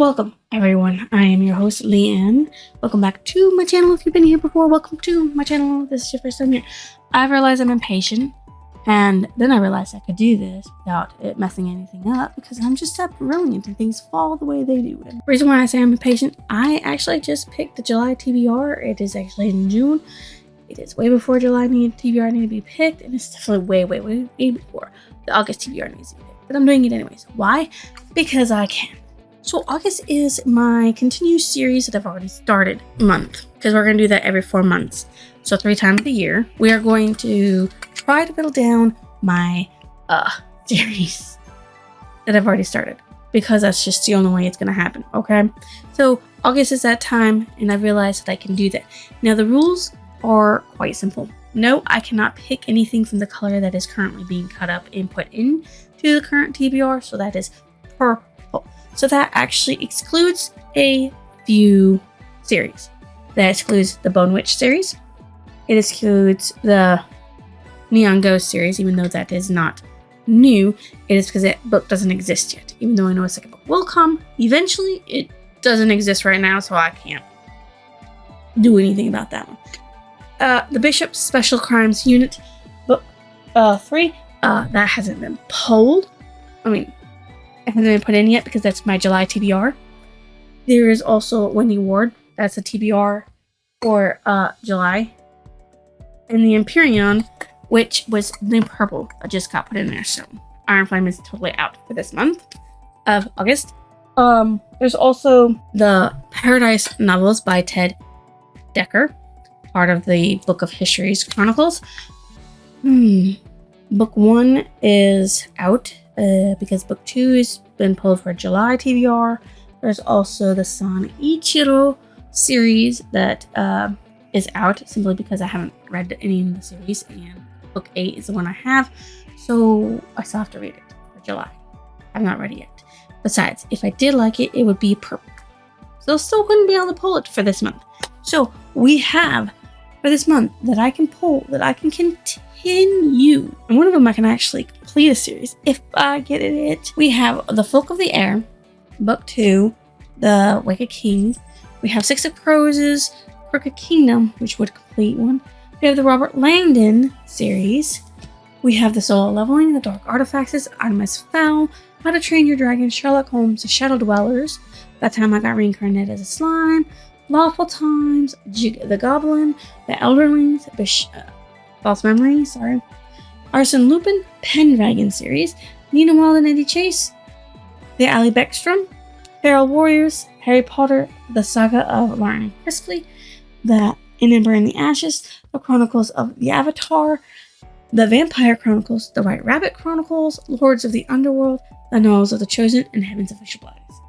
Welcome, everyone. I am your host, Leanne. Welcome back to my channel. If you've been here before, welcome to my channel. This is your first time here. I realized I'm impatient, and then I realized I could do this without it messing anything up because I'm just that brilliant and things fall the way they do. And the reason why I say I'm impatient, I actually just picked the July TBR. It is actually in June. It is way before July TBR need to be picked, and it's definitely way before the August TBR needs to be picked. But I'm doing it anyways. Why? Because I can. So August is my continued series that I've already started month, because we're going to do that every 4 months. So 3 times a year, we are going to try to whittle down my series that I've already started, because that's just the only way it's going to happen. Okay. So August is that time, and I realized that I can do that. Now the rules are quite simple. No, I cannot pick anything from the color that is currently being cut up and put into the current TBR. So that is purple. So that actually excludes a few series. That excludes the Bone Witch series. It excludes the Neon Ghost series, even though that is not new. It is because that book doesn't exist yet. Even though I know a second book will come eventually, it doesn't exist right now, so I can't do anything about that one. The Bishop's Special Crimes Unit, book 3, that hasn't been polled. It hasn't been put in yet because that's my July TBR. There is also Wendy Ward. That's a TBR for July. And the Empyrean, which was the purple that just got put in there. So Iron Flame is totally out for this month of August. There's also the Paradise novels by Ted Decker, part of the Book of Histories Chronicles. Book 1 is out. Because book 2 has been pulled for July TBR. There's also the San Ichiro series that is out simply because I haven't read any of the series, and book 8 is the one I have, so I still have to read it for July. I'm not ready yet. Besides, if I did like it, it would be purple. So still wouldn't be able to pull it for this month. So we have for this month that I can pull, that I can continue. And one of them I can actually complete a series if I get it. We have The Folk of the Air, book 2, The Wicked King. We have Six of Crows' Crooked Kingdom, which would complete one. We have the Robert Langdon series. We have The Solo Leveling, The Dark Artifacts, Artemis Fowl, How to Train Your Dragon, Sherlock Holmes, The Shadow Dwellers. That time I got reincarnated as a slime. Lawful Times, Jig the Goblin, The Elderlings, False Memory, Arsene Lupin, Pendragon series, Nina Wild and Eddie Chase, The Ally Beckstrom, Feral Warriors, Harry Potter, The Saga of Lauren Crisply, The In Ember in the Ashes, The Chronicles of the Avatar, The Vampire Chronicles, The White Rabbit Chronicles, Lords of the Underworld, The Novels of the Chosen, and Heaven's Official Bodies.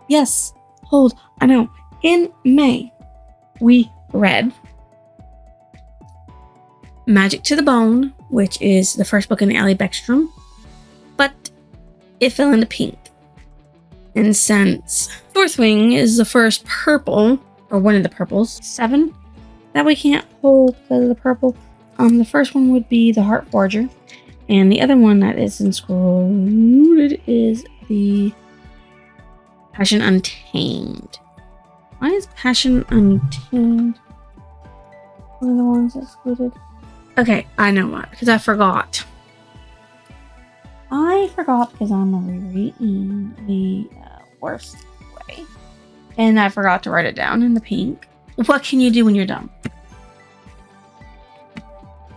Yes, hold, I know. In May, we read Magic to the Bone, which is the first book in the Ally Beckstrom, but it fell into pink. And since Northwing is the first purple, or one of the purples, 7, that we can't hold because of the purple, the first one would be the Heart Forger, and the other one that is excluded is the Passion Untamed. Why is Passion Untamed one of the ones excluded? Okay, I know what, because I forgot. Because I'm a reread in the worst way. And I forgot to write it down in the pink. What can you do when you're dumb?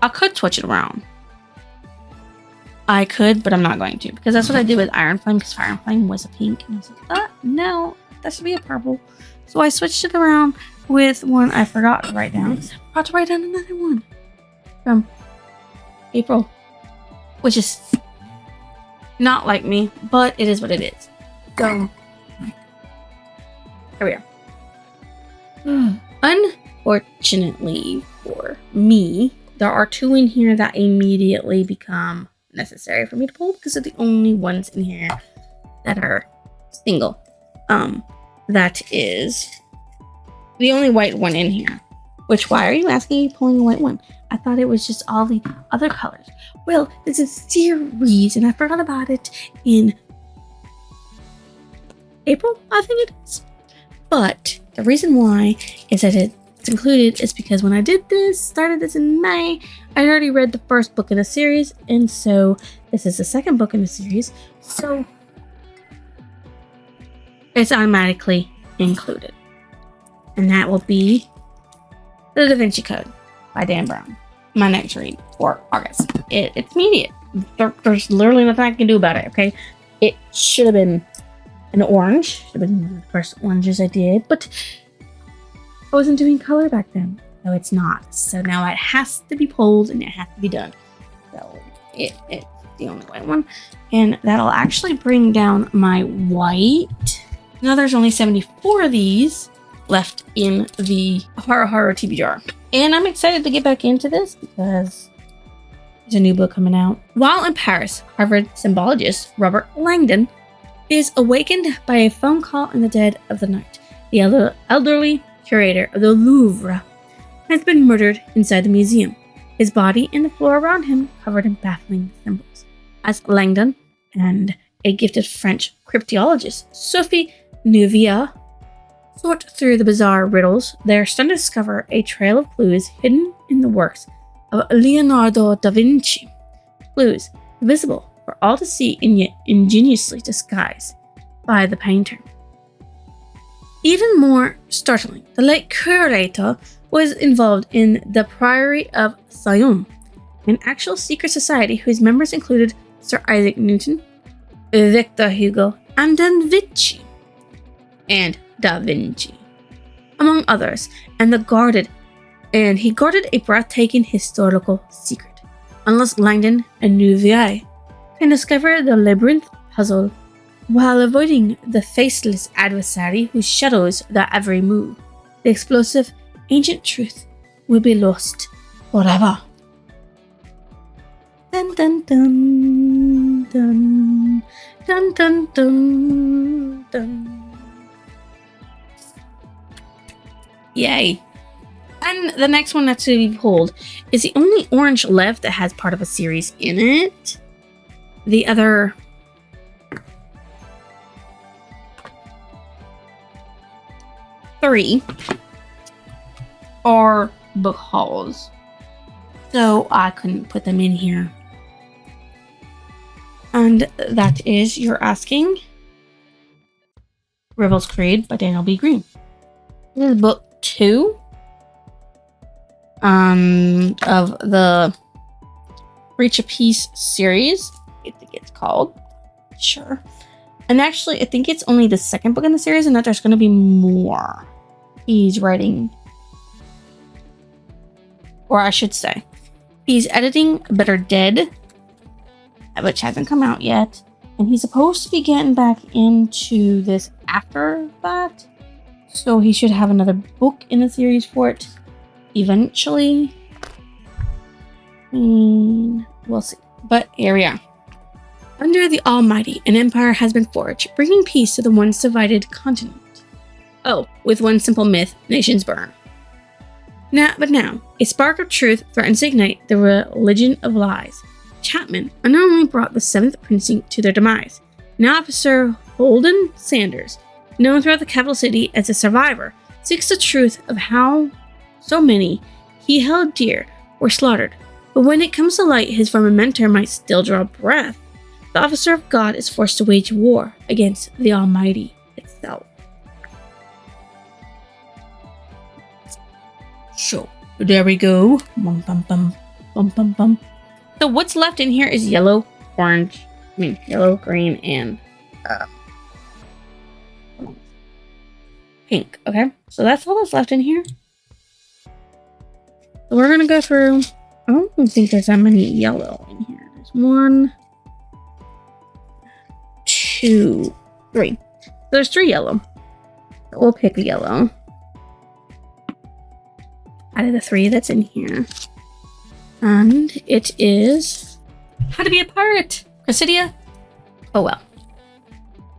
I could switch it around. I could, but I'm not going to. Because that's what I did with Iron Flame, because Iron Flame was a pink. And I was like, no, that should be a purple. So I switched it around with one I forgot to write down. I forgot to write down another one from April, which is not like me, but it is what it is. So here we are. Unfortunately for me, there are 2 in here that immediately become necessary for me to pull because they're the only ones in here that are single. That is the only white one in here. Which, why are you asking me pulling a white one? I thought it was just all the other colors. Well, there's a series, and I forgot about it in April, I think it is. But the reason why is that it's included is because when I started this in May, I already read the first book in the series, and so this is the second book in the series, so it's automatically included. And that will be The Da Vinci Code by Dan Brown. My next read for August. It's immediate. There's literally nothing I can do about it, okay? It should have been an orange. Should have been one of the first oranges I did, but I wasn't doing color back then. No, it's not. So now it has to be pulled and it has to be done. So it's the only white one. And that'll actually bring down my white. Now there's only 74 of these left in the Horror TBR. And I'm excited to get back into this because there's a new book coming out. While in Paris, Harvard symbologist Robert Langdon is awakened by a phone call in the dead of the night. The elderly curator of the Louvre has been murdered inside the museum, his body and the floor around him covered in baffling symbols. As Langdon and a gifted French cryptologist, Sophie Neuvia, sort through the bizarre riddles, they are stunned to discover a trail of clues hidden in the works of Leonardo da Vinci. Clues visible for all to see and yet ingeniously disguised by the painter. Even more startling, the late curator was involved in the Priory of Sion, an actual secret society whose members included Sir Isaac Newton, Victor Hugo, and Da Vinci, among others, and he guarded a breathtaking historical secret. Unless Langdon and Neuvia can discover the labyrinth puzzle while avoiding the faceless adversary who shadows their every move, the explosive ancient truth will be lost forever. Dun dun dun dun dun dun dun dun. Yay. And the next one that's to be pulled is the only orange left that has part of a series in it. The other three are book hauls, so I couldn't put them in here. And that is You're Asking, Rebel's Creed by Daniel B. Green. This is book 2 of the Reach a Peace series, I think it's called. Sure. And actually, I think it's only the second book in the series and that there's going to be more he's writing. Or I should say, he's editing Better Dead, which hasn't come out yet. And he's supposed to be getting back into this after that. So he should have another book in the series for it eventually. We'll see. But here we are. Under the Almighty, an empire has been forged, bringing peace to the once divided continent. Oh, with one simple myth, nations burn. But now, a spark of truth threatens to ignite the religion of lies. Chapman unknowingly brought the 7th Precinct to their demise. Now Officer Holden Sanders, known throughout the capital city as a survivor, seeks the truth of how so many he held dear were slaughtered. But when it comes to light, his former mentor might still draw breath. The Officer of God is forced to wage war against the Almighty itself. So, there we go. Bum, bum, bum, bum, bum, bum. So what's left in here is yellow, green, and pink. Okay, so that's all that's left in here. So we're gonna go through. I don't think there's that many yellow in here. There's 1, 2, 3. So there's 3 yellow. So we'll pick yellow out of the 3 that's in here. And it is How to Be a Pirate, Cressidia. Oh well.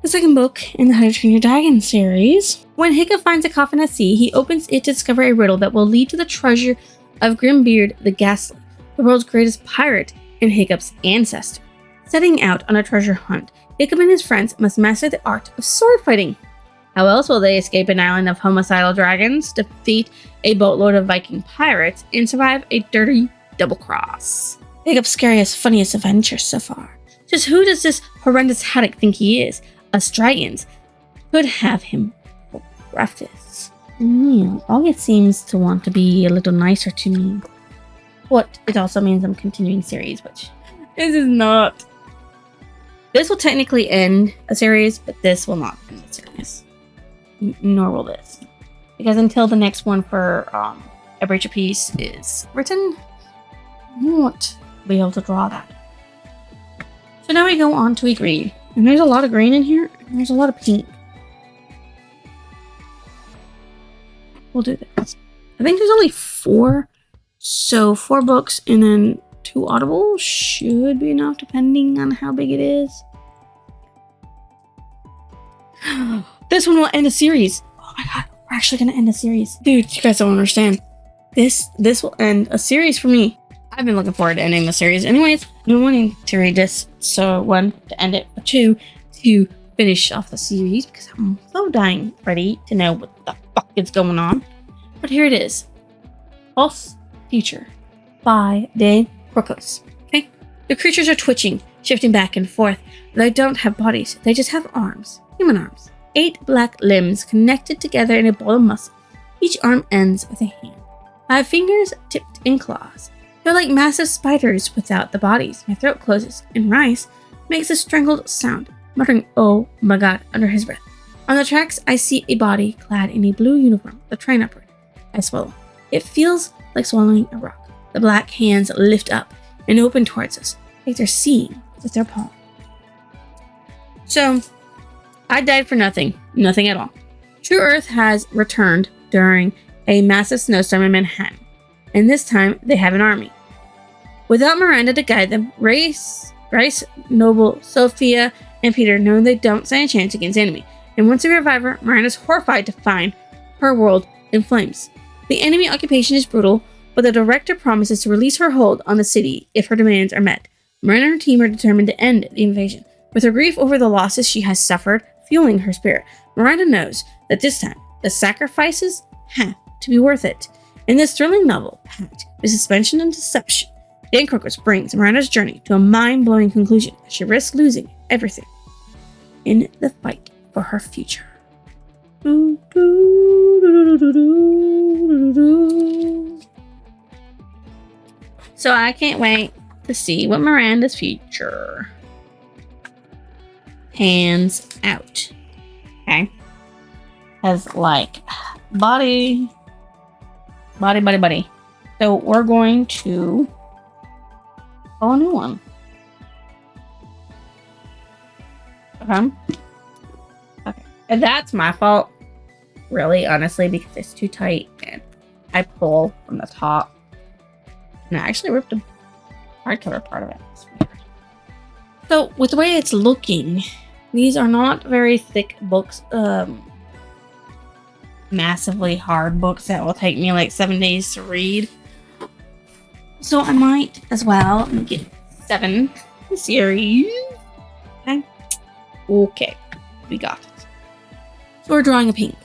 The second book in the How to Train Your Dragon series. When Hiccup finds a coffin at sea, he opens it to discover a riddle that will lead to the treasure of Grimbeard the Ghastly, the world's greatest pirate and Hiccup's ancestor. Setting out on a treasure hunt, Jacob and his friends must master the art of sword fighting. How else will they escape an island of homicidal dragons, defeat a boatload of Viking pirates, and survive a dirty double cross? Jacob's scariest, funniest adventure so far. Just who does this horrendous haddock think he is? Us dragons could have him for breakfast. August seems to want to be a little nicer to me. But it also means I'm continuing series, which this is not. This will technically end a series, but this will not end the series. Nor will this. Because until the next one for A Breach of Peace is written, I won't be able to draw that. So now we go on to a green. And there's a lot of green in here, and there's a lot of pink. We'll do this. I think there's only 4. So 4 books and then 2 audible should be enough depending on how big it is. This one will end a series. Oh my god, we're actually gonna end a series. Dude, you guys don't understand. This will end a series for me. I've been looking forward to ending the series. Anyways, I've been wanting to read this. So 1, to end it. 2, to finish off the series because I'm so dying ready to know what the fuck is going on. But here it is. False Future by De Crocos. Okay? The creatures are twitching, shifting back and forth. They don't have bodies. They just have arms. Human arms. 8 black limbs connected together in a ball of muscle. Each arm ends with a hand. 5 fingers tipped in claws. They're like massive spiders without the bodies. My throat closes, and Rice makes a strangled sound, muttering, "Oh my god," under his breath. On the tracks, I see a body clad in a blue uniform, the train upward. I swallow. It feels like swallowing a rock. The black hands lift up and open towards us, like they're seeing with their palm. So, I died for nothing. Nothing at all. True Earth has returned during a massive snowstorm in Manhattan. And this time, they have an army. Without Miranda to guide them, Rice, Noble, Sophia, and Peter know they don't stand a chance against the enemy. And once they revive her, Miranda's horrified to find her world in flames. The enemy occupation is brutal, but the director promises to release her hold on the city if her demands are met. Miranda and her team are determined to end the invasion. With her grief over the losses she has suffered fueling her spirit, Miranda knows that this time, the sacrifices have to be worth it. In this thrilling novel, packed with suspension and deception, Dan Crocos brings Miranda's journey to a mind-blowing conclusion as she risks losing everything in the fight for her future. So I can't wait to see what Miranda's future pans out. Okay? Has like body. So we're going to pull a new one. Okay. And that's my fault. Really, honestly, because it's too tight and I pull from the top. And I actually ripped the hardcover part of it. It's weird. So with the way it's looking, these are not very thick books. Massively hard books that will take me like 7 days to read. So I might as well get 7 series. Okay. We got it. So we're drawing a pink.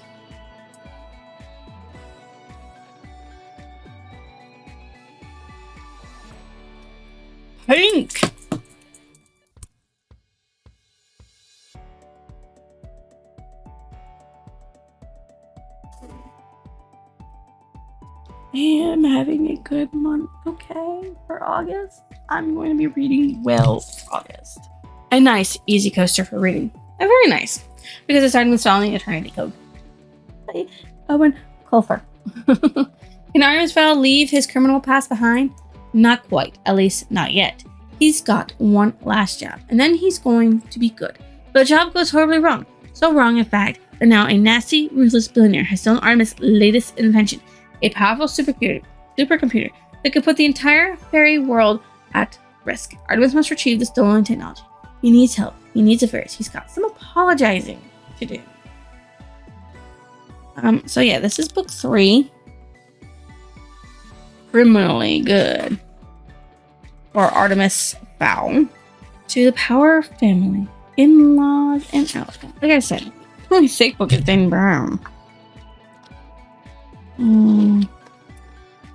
Pink! I am having a good month, okay, for August. I'm going to be reading well for August. A nice, easy coaster for reading. A very nice, because I started installing Eternity Code. By Owen Colfer. Can Artemis Fowl leave his criminal past behind? Not quite, at least not yet. He's got one last job, and then he's going to be good. But the job goes horribly wrong. So wrong, in fact, that now a nasty, ruthless billionaire has stolen Artemis' latest invention. A powerful supercomputer that could put the entire fairy world at risk. Artemis must retrieve the stolen technology. He needs help. He needs affairs. He's got some apologizing to do. So yeah, this is book 3. Criminally good. For Artemis Fowl. To the Power family. in-laws and out. Like I said, my sick book is Dan Brown.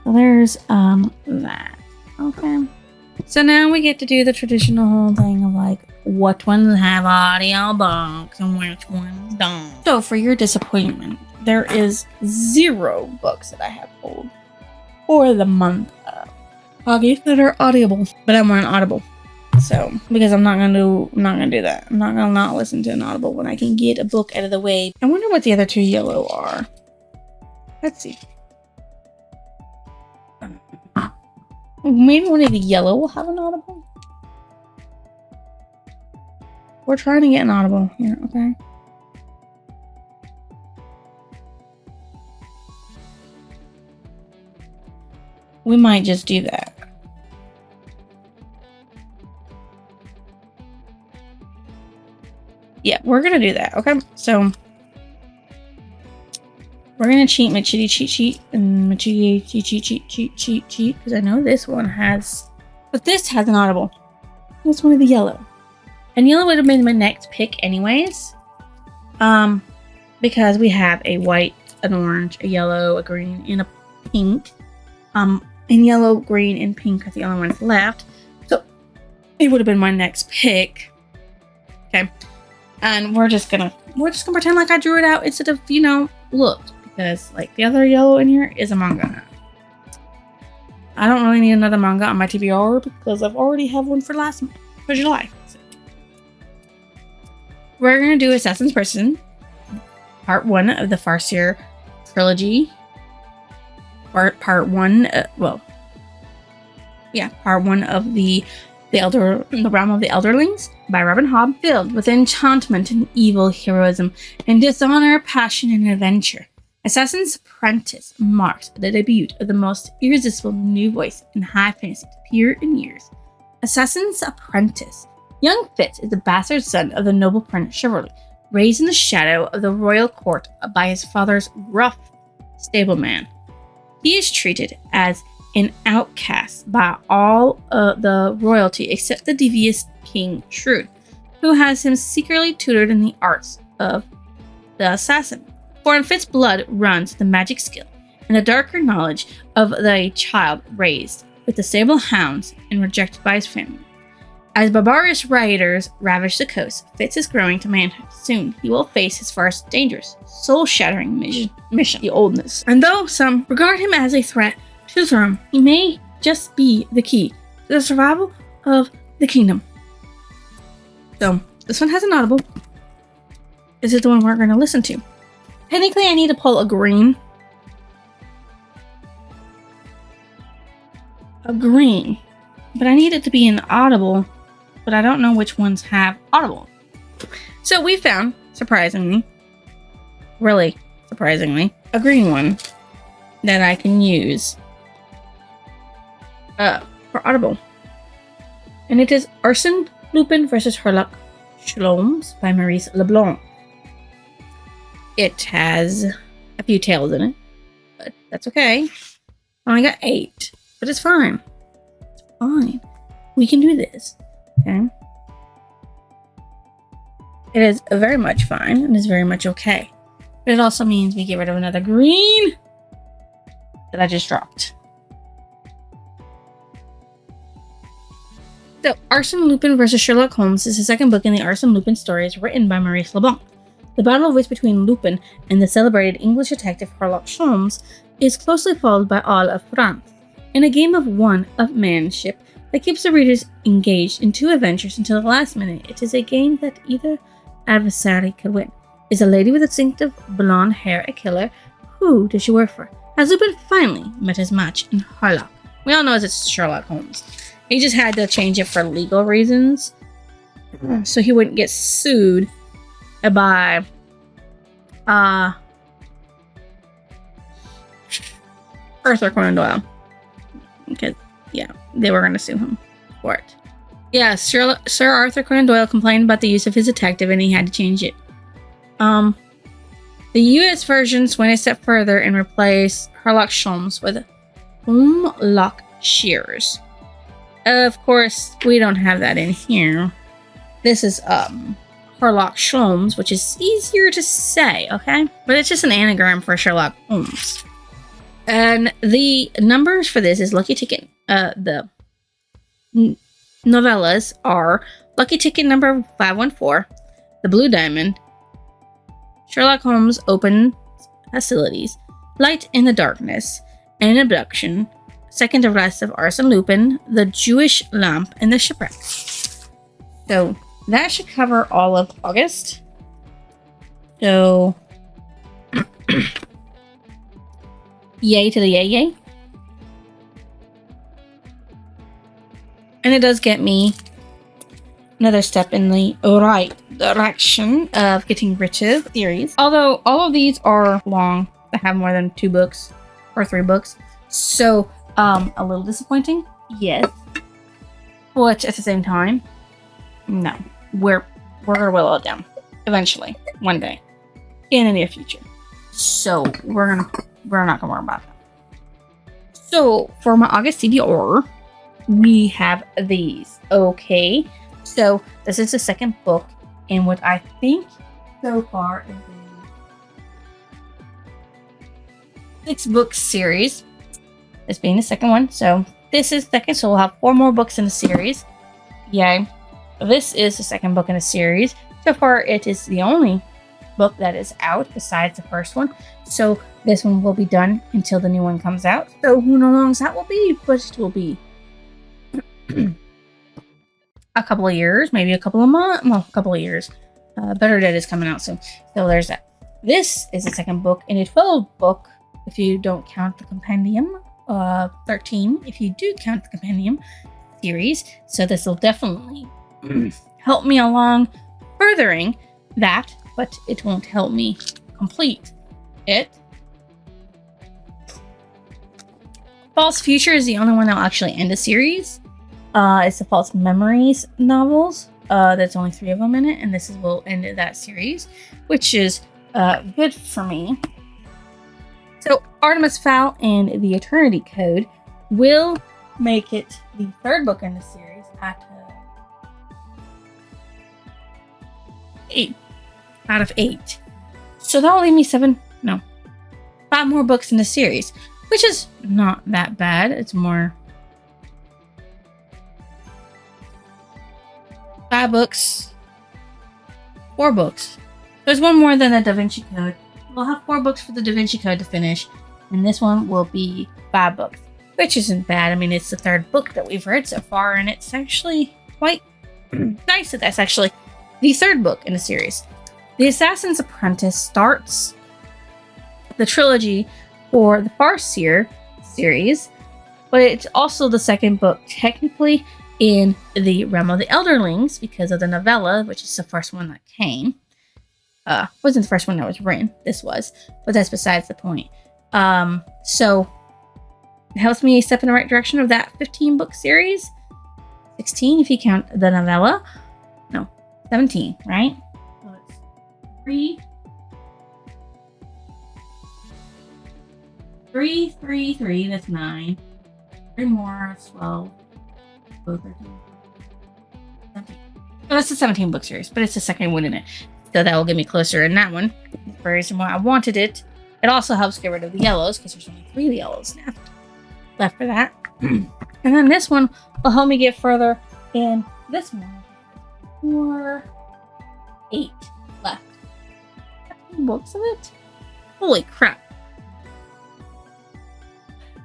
So there's that. Okay. So now we get to do the traditional thing of like what ones have audio books and which ones don't. So for your disappointment, there is 0 books that I have pulled for the month of August that are audible, but I want an audible. So because I'm not gonna do that. I'm not gonna not listen to an audible when I can get a book out of the way. I wonder what the other 2 yellow are. Let's see. Maybe one of the yellow will have an audible. We're trying to get an audible here, okay? We might just do that. Yeah, we're gonna do that, okay? So we're gonna cheat my chitty cheat sheet and my cheat cheat because I know this one has, but this has an audible. That's one of the yellow, and yellow would have been my next pick anyways, because we have a white, an orange, a yellow, a green, and a pink. And yellow, green, and pink are the only ones left, so it would have been my next pick. Okay, and we're just gonna pretend like I drew it out instead of looked. Because like the other yellow in here is a manga. I don't really need another manga on my TBR because I've already have one for July. So. We're gonna do Assassin's Prison, part 1 of the Farseer trilogy. Part 1. Part 1 of the Realm of the Elderlings by Robin Hobb, filled with enchantment and evil heroism and dishonor, passion, and adventure. Assassin's Apprentice marks the debut of the most irresistible new voice in high fantasy to appear in years. Assassin's Apprentice. Young Fitz is the bastard son of the noble Prince Chivalry, raised in the shadow of the royal court by his father's rough stableman. He is treated as an outcast by all the royalty except the devious King Shrewd, who has him secretly tutored in the arts of the assassin. For in Fitz's blood runs the magic skill and the darker knowledge of the child raised with the sable hounds and rejected by his family. As barbarous raiders ravage the coast, Fitz is growing to manhood. Soon he will face his first dangerous, soul-shattering mission, the oldness. And though some regard him as a threat to the throne, he may just be the key to the survival of the kingdom. So, this one has an audible. This is the one we're going to listen to. Technically, I need to pull a green. But I need it to be an audible, but I don't know which ones have audible. So we found, really surprisingly, a green one that I can use for audible. And it is Arsène Lupin versus Sherlock Holmes by Maurice Leblanc. It has a few tails in it, but that's okay. I only got 8, but it's fine. It's fine. We can do this, okay? It is very much fine and is very much okay. But it also means we get rid of another green that I just dropped. So, Arsène Lupin vs. Sherlock Holmes is the second book in the Arsène Lupin stories written by Maurice Leblanc. The battle of wits between Lupin and the celebrated English detective Sherlock Holmes is closely followed by all of France, in a game of one-upmanship that keeps the readers engaged in 2 adventures until the last minute. It is a game that either adversary could win. Is a lady with distinctive blonde hair a killer? Who does she work for? Has Lupin finally met his match in Sherlock? We all know it's Sherlock Holmes. He just had to change it for legal reasons, so he wouldn't get sued by Arthur Conan Doyle. Because, yeah, they were going to sue him for it. Yeah, Sir Arthur Conan Doyle complained about the use of his detective and he had to change it. The US versions went a step further and replaced Sherlock Holmes with Hemlock Shears. Of course, we don't have that in here. This is Sherlock Sholmes, which is easier to say, okay? But it's just an anagram for Sherlock Holmes. And the numbers for this is Lucky Ticket. The novellas are Lucky Ticket number 514, The Blue Diamond, Sherlock Holmes Open Hostilities, Light in the Darkness, An Abduction, Second Arrest of Arsène Lupin, The Jewish Lamp, and The Shipwreck. So that should cover all of August. So yay to the yay. And it does get me another step in the right direction of getting rid of series. Although all of these are long, they have more than 2 books or 3 books. So a little disappointing, yes. But at the same time, no. We're gonna whittle it down eventually, one day, in the near future. So we're not gonna worry about that. So for my August TBR, we have these. Okay, so this is the second book in what I think so far is a 6-book series. This being the second one, so this is second. So we'll have 4 more books in the series. Yay! This is the second book in the series. So far, it is the only book that is out besides the first one. So this one will be done until the new one comes out. So who knows how long that will be, but it will be a couple of years, maybe a couple of months, well, a couple of years. Better Dead is coming out soon. So there's that. This is the second book in a 12 book, if you don't count the compendium. 13 if you do count the compendium series. So this will definitely help me along furthering that, but it won't help me complete it. False Future is the only one that will actually end the series. It's the False Memories novels. There's only 3 of them in it, and this will end that series, which is good for me. So Artemis Fowl and the Eternity Code will make it the 3rd book in the series at 8 out of 8. So that will leave me 5 more books in the series, which is not that bad. It's more 5 books, 4 books. There's one more than the Da Vinci Code. We'll have 4 books for the Da Vinci Code to finish, and this one will be 5 books, which isn't bad. I mean, it's the 3rd book that we've read so far, and it's actually quite nice that that's actually the 3rd book in the series. The Assassin's Apprentice starts the trilogy for the Farseer series, but it's also the 2nd book technically in the Realm of the Elderlings because of the novella, which is the first one that came. Wasn't the first one that was written. This was, but that's besides the point. So it helps me step in the right direction of that 15-book series. 16 if you count the novella. No, 17, right? So it's 3, 3, that's 9. 3 more, that's 12. 13, 17. So that's a 17-book series, but it's the 2nd one in it. So that will get me closer in that one. That's the reason why I wanted it. It also helps get rid of the yellows because there's only 3 yellows left for that. And then this one will help me get further in this one. 4, 8 left. 15 books of it? Holy crap.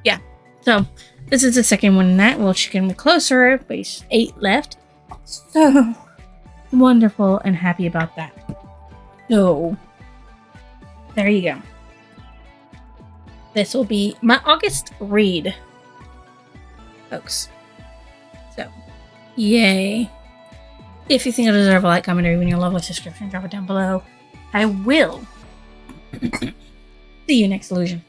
Yeah. So this is the 2nd one in that. Which get me closer. Base 8 left. So wonderful and happy about that. So there you go. This will be my August read, folks. So yay. If you think I deserve a like, comment, or even your lovely subscription, drop it down below. I will see you next illusion.